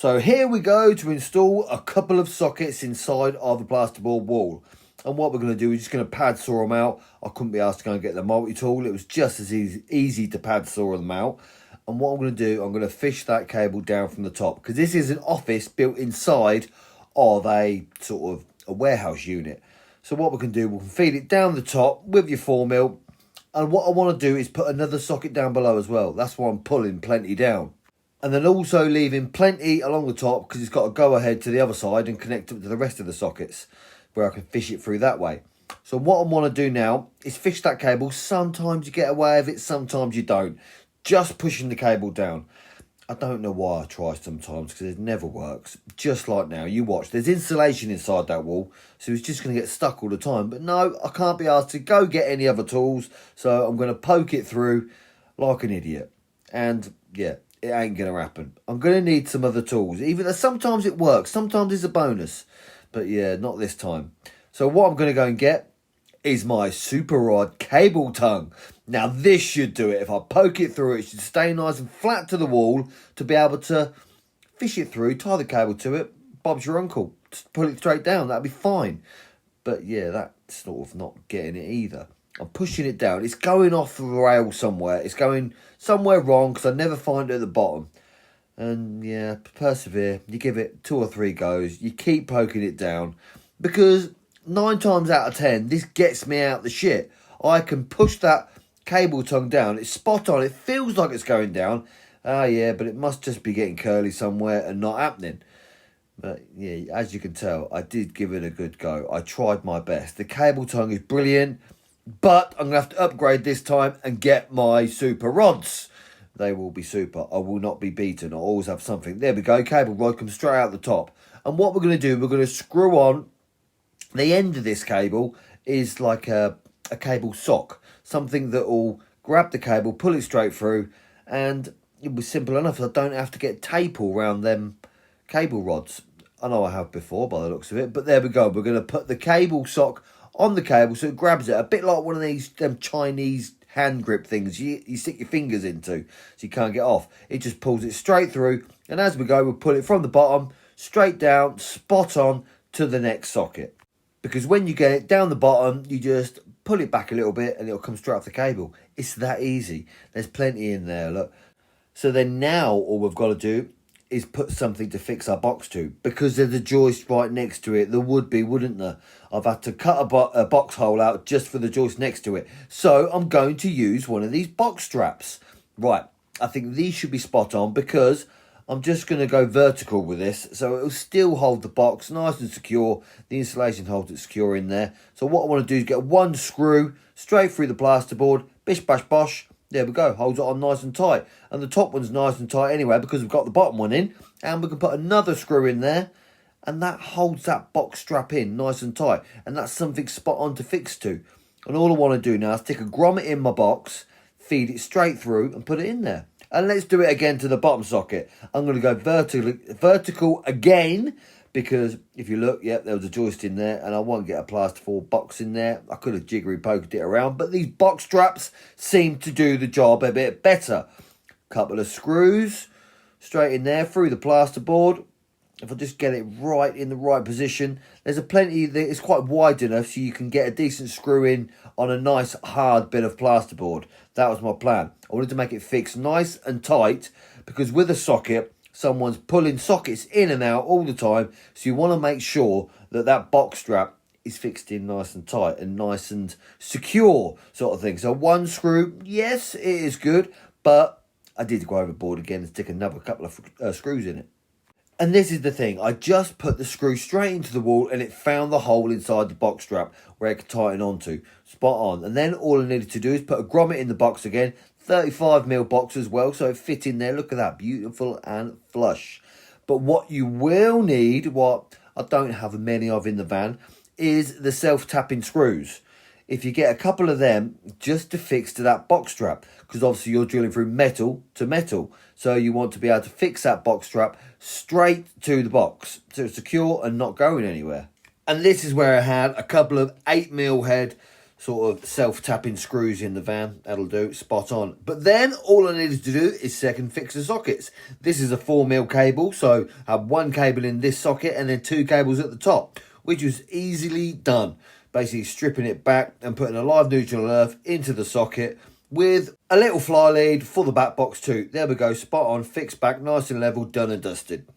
So here we go to install a couple of sockets inside of the plasterboard wall. And what we're going to do is just going to pad saw them out. I couldn't be asked to go and get the multi-tool. It was just as easy to pad saw them out. And what I'm going to do, I'm going to fish that cable down from the top. Because this is an office built inside of a sort of a warehouse unit. So what we can do, we can feed it down the top with your 4mm. And what I want to do is put another socket down below as well. That's why I'm pulling plenty down. And then also leaving plenty along the top because it's got to go ahead to the other side and connect up to the rest of the sockets where I can fish it through that way. So what I want to do now is fish that cable. Sometimes you get away with it, sometimes you don't. Just pushing the cable down. I don't know why I try sometimes because it never works. Just like now, you watch. There's insulation inside that wall, so it's just going to get stuck all the time. But no, I can't be asked to go get any other tools, so I'm going to poke it through like an idiot. And yeah, it ain't going to happen. I'm going to need some other tools. Even though sometimes it works, sometimes it's a bonus. But yeah, not this time. So what I'm going to go and get is my super rod cable tongue. Now this should do it. If I poke it through, it should stay nice and flat to the wall to be able to fish it through, tie the cable to it. Bob's your uncle. Just pull it straight down. That'd be fine. But yeah, that's sort of not getting it either. I'm pushing it down. It's going off the rail somewhere. It's going somewhere wrong because I never find it at the bottom. And yeah, persevere. You give it 2 or 3 goes. You keep poking it down because 9 times out of 10, this gets me out the shit. I can push that cable tongue down. It's spot on. It feels like it's going down. Ah, yeah, but it must just be getting curly somewhere and not happening. But yeah, as you can tell, I did give it a good go. I tried my best. The cable tongue is brilliant, but I'm going to have to upgrade this time and get my super rods. They will be super. I will not be beaten. I'll always have something. There we go. Cable rod comes straight out the top. And what we're going to do, we're going to screw on the end of this cable is like a cable sock. Something that will grab the cable, pull it straight through, and it was simple enough. I don't have to get tape all around them cable rods. I know I have before by the looks of it, but there we go. We're going to put the cable sock on the cable so it grabs it. A bit like one of these Chinese hand grip things you stick your fingers into so you can't get off. It just pulls it straight through, and as we go, we'll pull it from the bottom, straight down, spot on to the next socket. Because when you get it down the bottom, you just pull it back a little bit and it'll come straight off the cable. It's that easy. There's plenty in there, look. So then now all we've got to do is put something to fix our box to. Because there's a joist right next to it. There would be, wouldn't there? I've had to cut a box hole out just for the joist next to it. So I'm going to use one of these box straps. Right, I think these should be spot on because I'm just going to go vertical with this, so it'll still hold the box nice and secure. The insulation holds it secure in there. So what I want to do is get one screw straight through the plasterboard, bish bash bosh. There we go, holds it on nice and tight. And the top one's nice and tight anyway because we've got the bottom one in. And we can put another screw in there, and that holds that box strap in nice and tight. And that's something spot on to fix to. And all I want to do now is stick a grommet in my box, feed it straight through and put it in there. And let's do it again to the bottom socket. I'm going to go vertical again because if you look, yep, there was a joist in there and I won't get a plasterboard box in there. I could have jiggery poked it around, but these box straps seem to do the job a bit better. Couple of screws straight in there through the plasterboard. If I just get it right in the right position, there's it's quite wide enough so you can get a decent screw in on a nice hard bit of plasterboard. That was my plan. I wanted to make it fixed nice and tight because with a socket, someone's pulling sockets in and out all the time. So you want to make sure that that box strap is fixed in nice and tight and nice and secure sort of thing. So one screw, yes, it is good, but I did go overboard again and stick another couple of screws in it. And this is the thing, I just put the screw straight into the wall and it found the hole inside the box strap where it could tighten onto. Spot on. And then all I needed to do is put a grommet in the box again, 35mm box as well, so it fit in there. Look at that, beautiful and flush. But what you will need, what I don't have many of in the van, is the self-tapping screws. If you get a couple of them just to fix to that box strap, because obviously you're drilling through metal to metal, so you want to be able to fix that box strap straight to the box so it's secure and not going anywhere. And this is where I had a couple of 8mm head sort of self-tapping screws in the van. That'll do, spot on. But then all I needed to do is second fix the sockets. This is a 4mm cable, so I have one cable in this socket and then two cables at the top, which was easily done. Basically stripping it back and putting a live neutral earth into the socket with a little fly lead for the back box too. There we go, spot on, fixed back, nice and level, done and dusted.